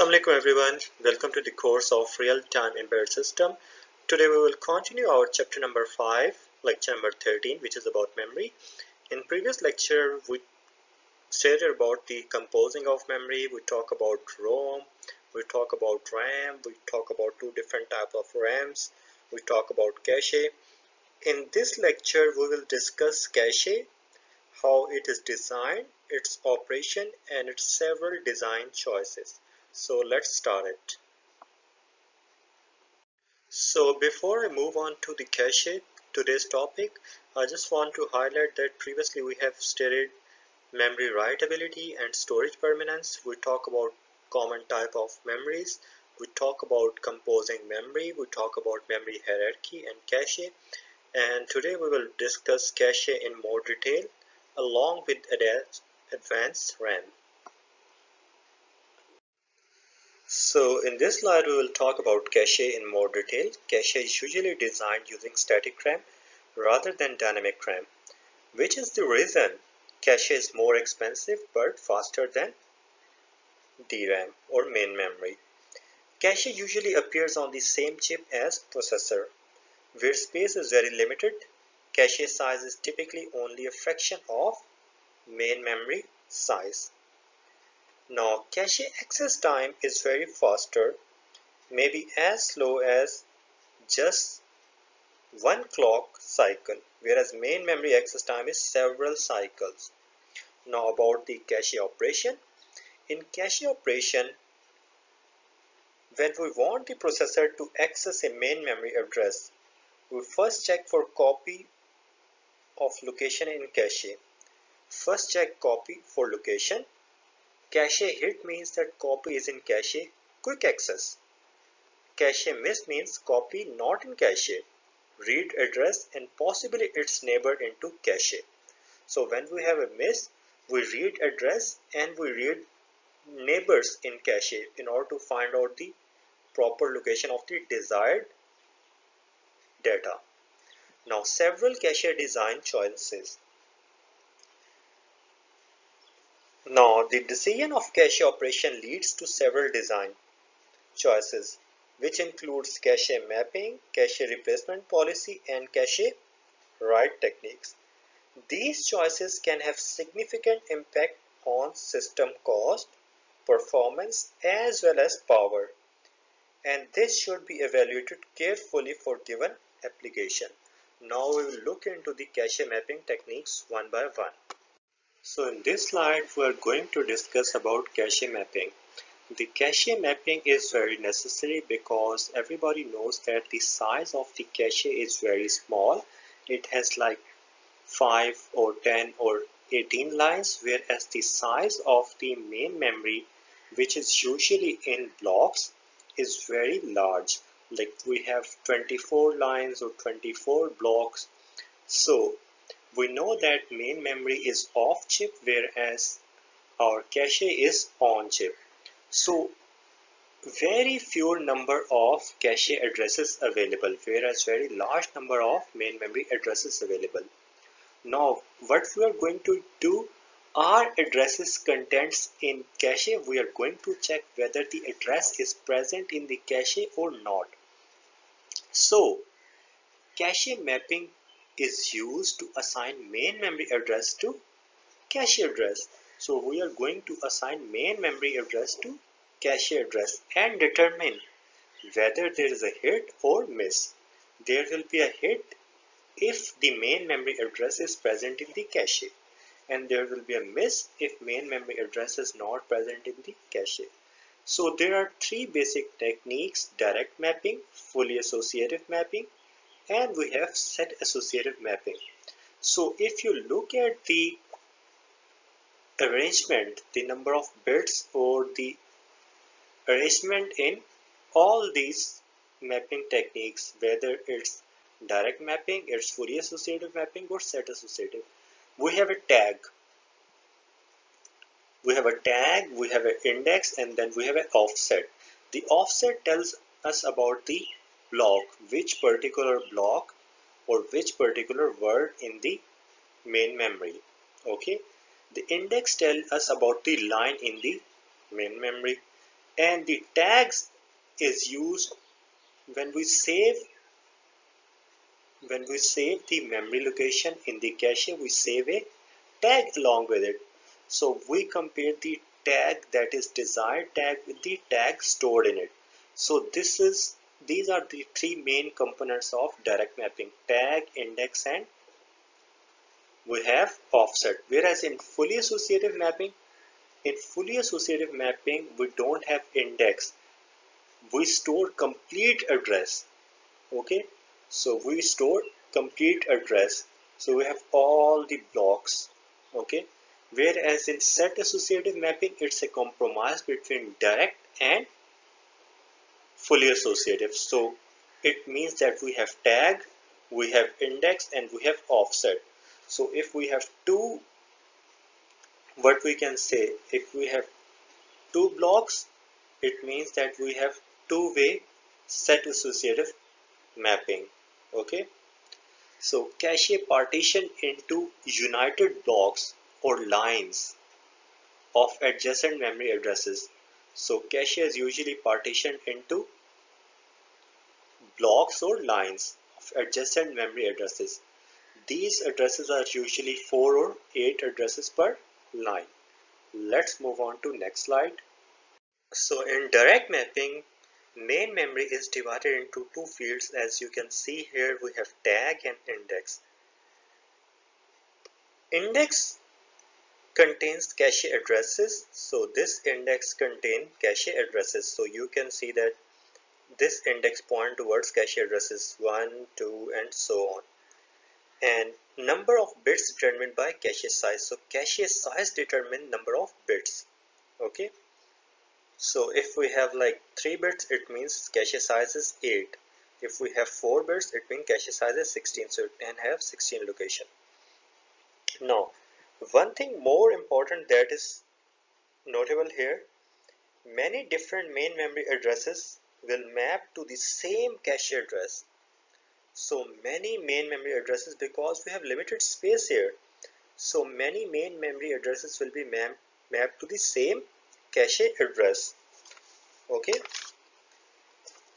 Assalamu alaikum everyone, welcome to the course of Real-Time Embedded System. Today we will continue our chapter number 5, lecture number 13, which is about memory. In previous lecture we stated about the composing of memory, we talk about ROM, we talk about RAM, we talk about two different types of RAMs, we talk about cache. In this lecture we will discuss cache, how it is designed, its operation and its several design choices. So let's start it. So before I move on to the cache, today's topic, I just want to highlight that previously we have studied memory writability and storage permanence. We talk about common type of memories. We talk about composing memory. We talk about memory hierarchy and cache. And today we will discuss cache in more detail along with advanced RAM. So in this slide we will talk about cache in more detail. Cache is usually designed using static RAM rather than dynamic RAM, which is the reason cache is more expensive but faster than DRAM or main memory. Cache usually appears on the same chip as processor. Where space is very limited, cache size is typically only a fraction of main memory size. Now, cache access time is very faster, maybe as slow as just one clock cycle, whereas main memory access time is several cycles. Now about the cache operation. In cache operation, when we want the processor to access a main memory address, we first check for copy of location in cache. First check copy for location. Cache hit means that copy is in cache, quick access. Cache miss means copy not in cache, read address and possibly its neighbor into cache. So when we have a miss, we read address and we read neighbors in cache in order to find out the proper location of the desired data. Now several cache design choices. Now the decision of cache operation leads to several design choices, which includes cache mapping, cache replacement policy and cache write techniques. These choices can have significant impact on system cost, performance as well as power, and this should be evaluated carefully for given application. Now we will look into the cache mapping techniques one by one. So in this slide we are going to discuss about cache mapping. The cache mapping is very necessary because everybody knows that the size of the cache is very small. It has like 5 or 10 or 18 lines, whereas the size of the main memory, which is usually in blocks, is very large. Like we have 24 lines or 24 blocks. So we know that main memory is off chip, whereas our cache is on chip. So very few number of cache addresses available, whereas very large number of main memory addresses available. Now what we are going to do, are addresses contents in cache, we are going to check whether the address is present in the cache or not. So cache mapping is used to assign main memory address to cache address. So we are going to assign main memory address to cache address and determine whether there is a hit or miss. There will be a hit if the main memory address is present in the cache, and there will be a miss if main memory address is not present in the cache. So there are three basic techniques: direct mapping, fully associative mapping, and we have set associative mapping. So if you look at the arrangement, the number of bits or the arrangement in all these mapping techniques, whether it's direct mapping, it's fully associative mapping or set associative, we have a tag. We have an index, and then we have an offset. The offset tells us about the block, which particular block or which particular word in the main memory. Okay, the index tells us about the line in the main memory. And the tags is used when we save the memory location in the cache, we save a tag along with it. So we compare the tag that is desired tag with the tag stored in it. So these are the three main components of direct mapping: tag, index, and we have offset. Whereas in fully associative mapping we don't have index, we store complete address. Okay, so we store complete address, so we have all the blocks. Okay, whereas in set associative mapping it's a compromise between direct and fully associative. So it means that we have tag, we have index, and we have offset. So if we have two, what we can say, if we have two blocks, it means that we have two-way set associative mapping. Okay, so cache partition into united blocks or lines of adjacent memory addresses. So cache is usually partitioned into blocks or lines of adjacent memory addresses. These addresses are usually 4 or 8 addresses per line. Let's move on to next slide. So in direct mapping, main memory is divided into two fields. As you can see here, we have tag and index. Index contains cache addresses, so this index contains cache addresses. So you can see that this index point towards cache addresses 1, 2, and so on. And number of bits determined by cache size. So cache size determines number of bits. Okay, so if we have like 3 bits, it means cache size is 8. If we have 4 bits, it means cache size is 16, so it can have 16 location. Now, one thing more important that is notable here, many different main memory addresses will map to the same cache address. So many main memory addresses, because we have limited space here, so many main memory addresses will be mapped to the same cache address. Okay,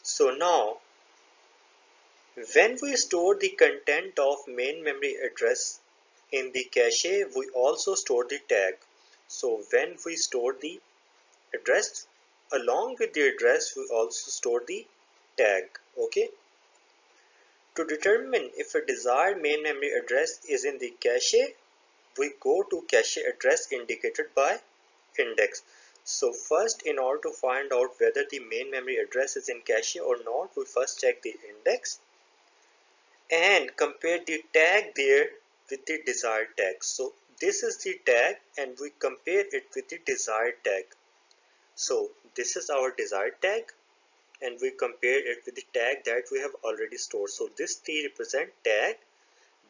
so now when we store the content of main memory address in the cache, we also store the tag. So when we store the address, along with the address we also store the tag. Okay, to determine if a desired main memory address is in the cache, we go to cache address indicated by index. So first, in order to find out whether the main memory address is in cache or not, we first check the index and compare the tag there with the desired tag. So this is the tag and we compare it with the desired tag. So this is our desired tag and we compare it with the tag that we have already stored. So this T represent tag,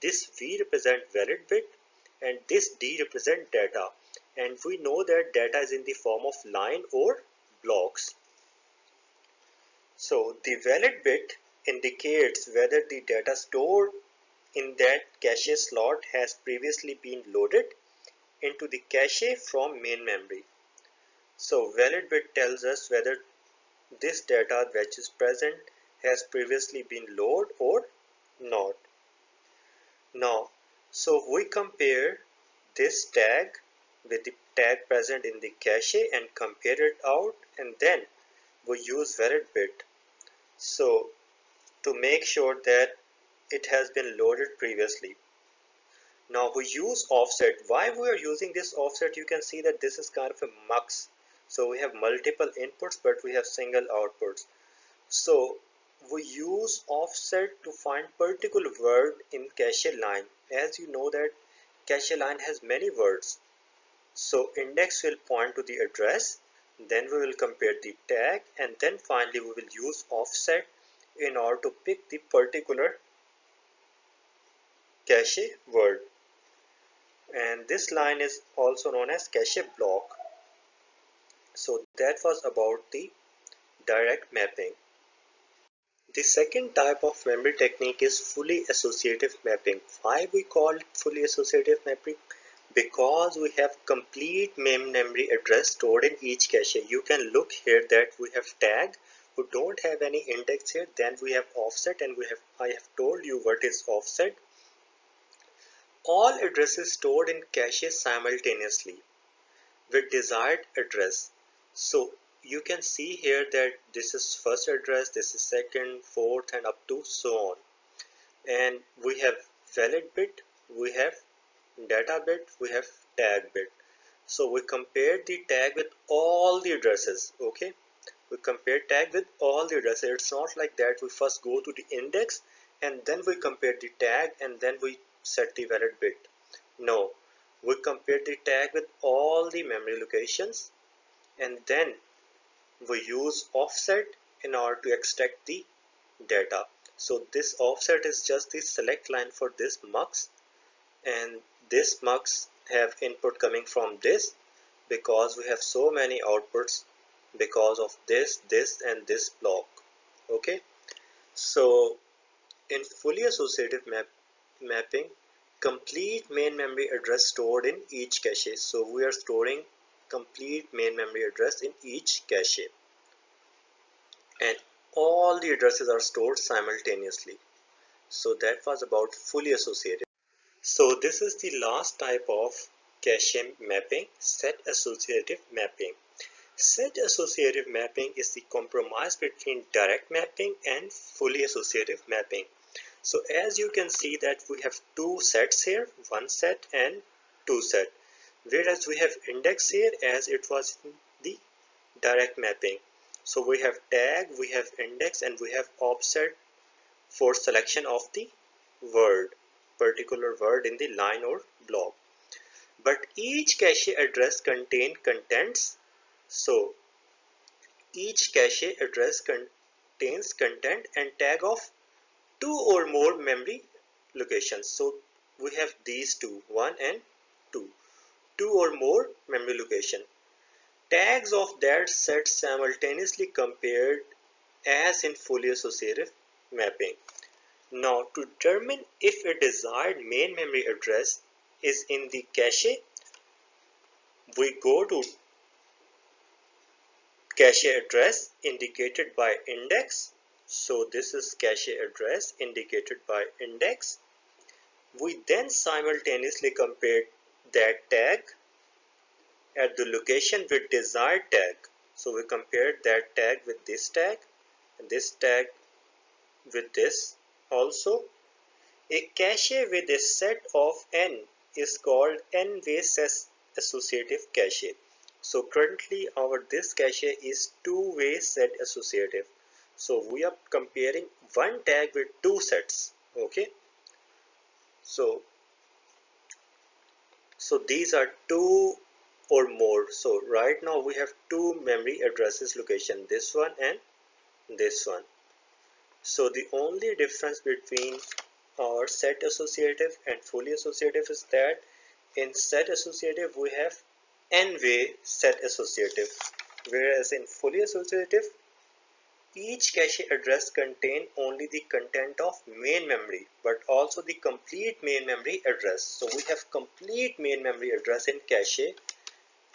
this V represent valid bit, and this D represent data. And we know that data is in the form of line or blocks. So the valid bit indicates whether the data stored in that cache slot has previously been loaded into the cache from main memory. So valid bit tells us whether this data which is present has previously been loaded or not. Now, so we compare this tag with the tag present in the cache and compare it out, and then we use valid bit. So to make sure that it has been loaded previously. Now we use offset. Why we are using this offset? You can see that this is kind of a mux. So we have multiple inputs but we have single outputs. So we use offset to find particular word in cache line. As you know that cache line has many words. So index will point to the address, then we will compare the tag, and then finally we will use offset in order to pick the particular cache word. And this line is also known as cache block. So that was about the direct mapping. The second type of memory technique is fully associative mapping. Why we call it fully associative mapping? Because we have complete main memory address stored in each cache. You can look here that we have tag, we don't have any index here, then we have offset, and I have told you what is offset. All addresses stored in cache simultaneously with desired address. So you can see here that this is first address, this is second, fourth, and up to so on. And we have valid bit, we have data bit, we have tag bit. So we compared the tag with all the addresses. Okay, we compare tag with all the addresses. It's not like that we first go to the index and then we compare the tag and then we set the valid bit. No, we compare the tag with all the memory locations and then we use offset in order to extract the data. So this offset is just the select line for this mux, and this mux have input coming from this because we have so many outputs because of this, and this block. Okay, so in fully associative mapping, complete main memory address stored in each cache. So we are storing complete main memory address in each cache, and all the addresses are stored simultaneously. So that was about fully associative. So this is the last type of cache mapping, set associative mapping. Set associative mapping is the compromise between direct mapping and fully associative mapping. So as you can see that we have two sets here, one set and two set, whereas we have index here as it was in the direct mapping. So we have tag, we have index, and we have offset for selection of the word, particular word in the line or block. But each cache address contains contents. So each cache address contains content and tag of two or more memory locations. So we have these two, 1 and 2, two or more memory location. Tags of that set simultaneously compared as in fully associative mapping. Now to determine if a desired main memory address is in the cache, we go to cache address indicated by index. So this is cache address indicated by index. We then simultaneously compare that tag at the location with desired tag. So we compare that tag with this tag and this tag with this also. A cache with a set of n is called n-way associative cache. So currently this cache is two-way set associative. So we are comparing one tag with two sets. Okay. So these are two or more. So right now we have two memory addresses location, this one and this one. So the only difference between our set associative and fully associative is that in set associative we have n-way set associative, whereas in fully associative each cache address contains only the content of main memory but also the complete main memory address. So we have complete main memory address in cache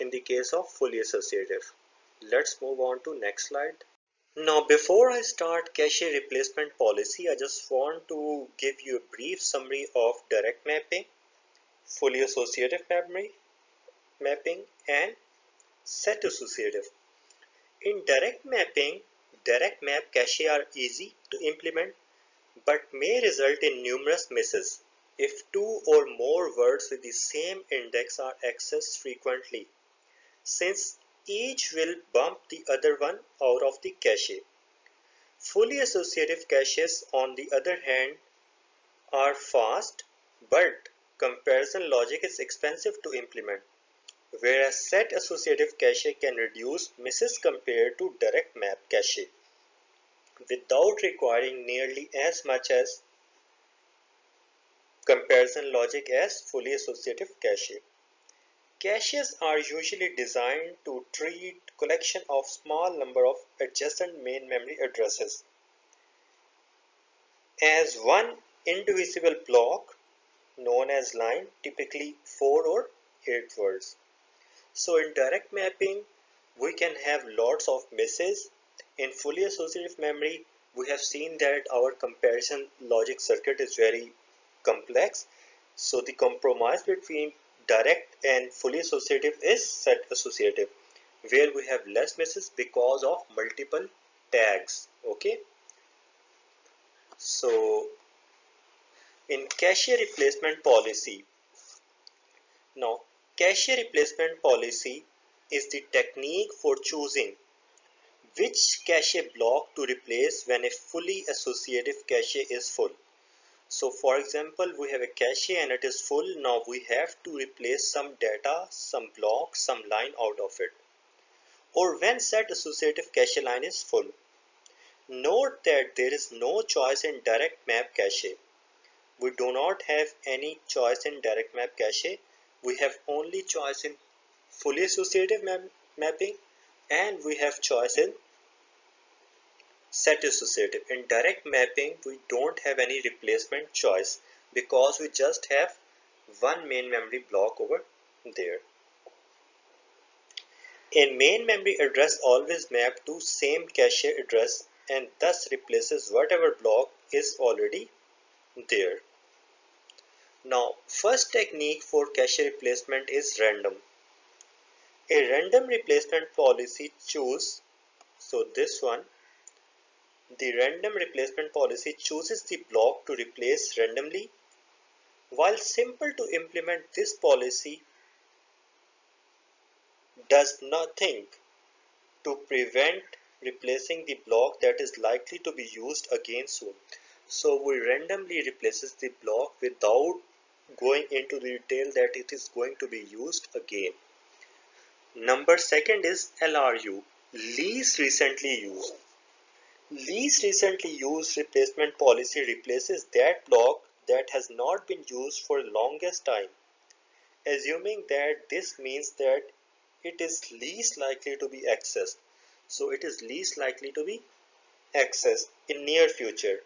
in the case of fully associative. Let's move on to next slide. Now before I start cache replacement policy, I just want to give you a brief summary of direct mapping, fully associative mapping and set associative. In direct mapping, direct map cache are easy to implement but may result in numerous misses if two or more words with the same index are accessed frequently, since each will bump the other one out of the cache. Fully associative caches, on the other hand, are fast, but comparison logic is expensive to implement, whereas set associative cache can reduce misses compared to direct map cache without requiring nearly as much as comparison logic as fully associative cache. Caches are usually designed to treat collection of small number of adjacent main memory addresses as one indivisible block known as line, typically 4 or 8 words. So in direct mapping, we can have lots of misses. In fully associative memory, we have seen that our comparison logic circuit is very complex. So the compromise between direct and fully associative is set associative, where we have less misses because of multiple tags. Okay. So in cache replacement policy, now cache replacement policy is the technique for choosing which cache block to replace when a fully associative cache is full. So for example, we have a cache and it is full. Now we have to replace some data, some block, some line out of it. Or when set associative cache line is full. Note that there is no choice in direct map cache. We do not have any choice in direct map cache. We have only choice in fully associative mapping, and we have choice in set associative. In direct mapping, we don't have any replacement choice because we just have one main memory block over there. A main memory address always maps to same cache address and thus replaces whatever block is already there. Now, first technique for cache replacement is random. A random replacement policy chooses, so this one, the random replacement policy chooses the block to replace randomly. While simple to implement, this policy does nothing to prevent replacing the block that is likely to be used again soon. So we randomly replaces the block without going into the detail that it is going to be used again. Number second is LRU, least recently used. Least recently used replacement policy replaces that block that has not been used for the longest time, assuming that this means that it is least likely to be accessed. So it is least likely to be accessed in near future.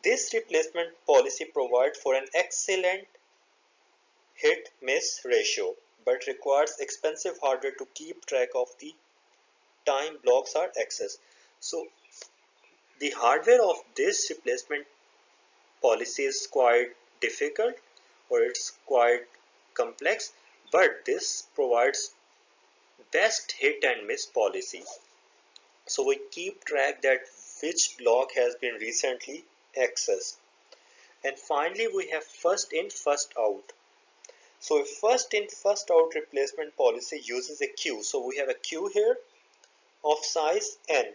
This replacement policy provides for an excellent hit-miss ratio, but requires expensive hardware to keep track of the time blocks are accessed. So the hardware of this replacement policy is quite difficult, or it's quite complex, but this provides best hit and miss policy. So we keep track that which block has been recently accessed. And finally we have first in first out. So a first in first out replacement policy uses a queue. So we have a queue here of size n,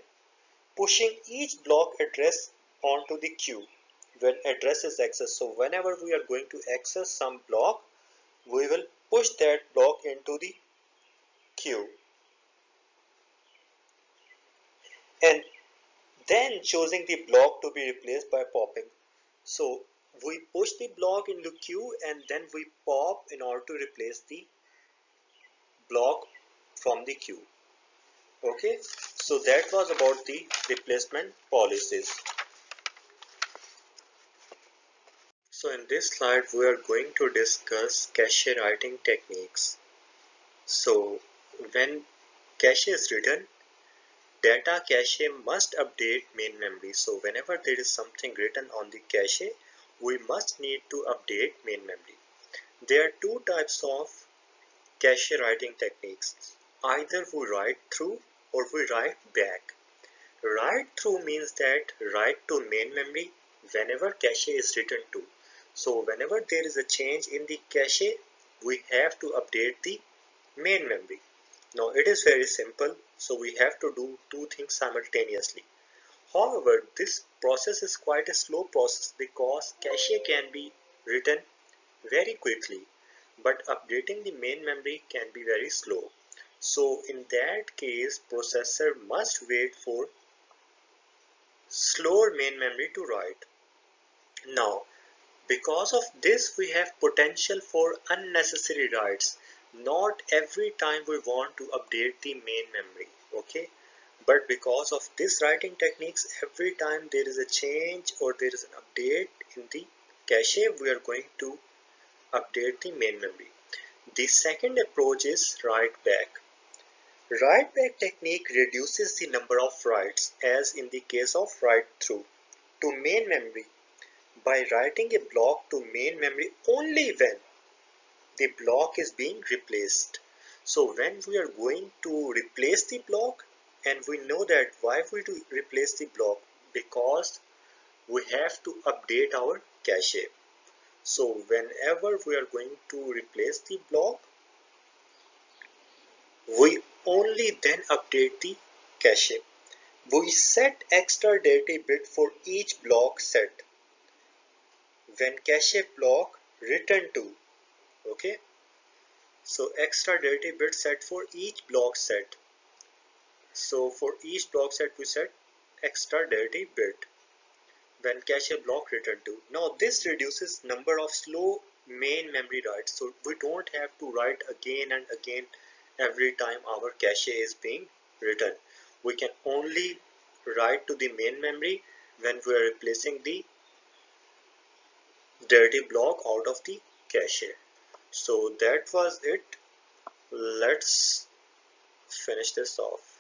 pushing each block address onto the queue when address is accessed. So whenever we are going to access some block, we will push that block into the queue and then choosing the block to be replaced by popping. So we push the block in the queue and then we pop in order to replace the block from the queue. Okay, so that was about the replacement policies. So in this slide we are going to discuss cache writing techniques. So when cache is written, data cache must update main memory. So whenever there is something written on the cache, we must need to update main memory. There are two types of cache writing techniques. Either we write through or we write back. Write through means that write to main memory whenever cache is written to. So whenever there is a change in the cache, we have to update the main memory. Now it is very simple, so we have to do two things simultaneously. However, this process is quite a slow process because cache can be written very quickly, but updating the main memory can be very slow. So in that case, processor must wait for slower main memory to write. Now, because of this, we have potential for unnecessary writes. Not every time we want to update the main memory, okay? But because of this writing techniques, every time there is a change or there is an update in the cache, we are going to update the main memory. The second approach is write back. Write back technique reduces the number of writes, as in the case of write through, to main memory by writing a block to main memory only when the block is being replaced. So when we are going to replace the block, and we know that why we do replace the block, because we have to update our cache. So whenever we are going to replace the block, we only then update the cache. We set extra data bit for each block set when cache block return to. Okay, so extra data bit set for each block set. So for each block set we set extra data bit when cache block return to. Now this reduces number of slow main memory writes, so we don't have to write again and again every time our cache is being written. We can only write to the main memory when we are replacing the dirty block out of the cache. So that was it. Let's finish this off.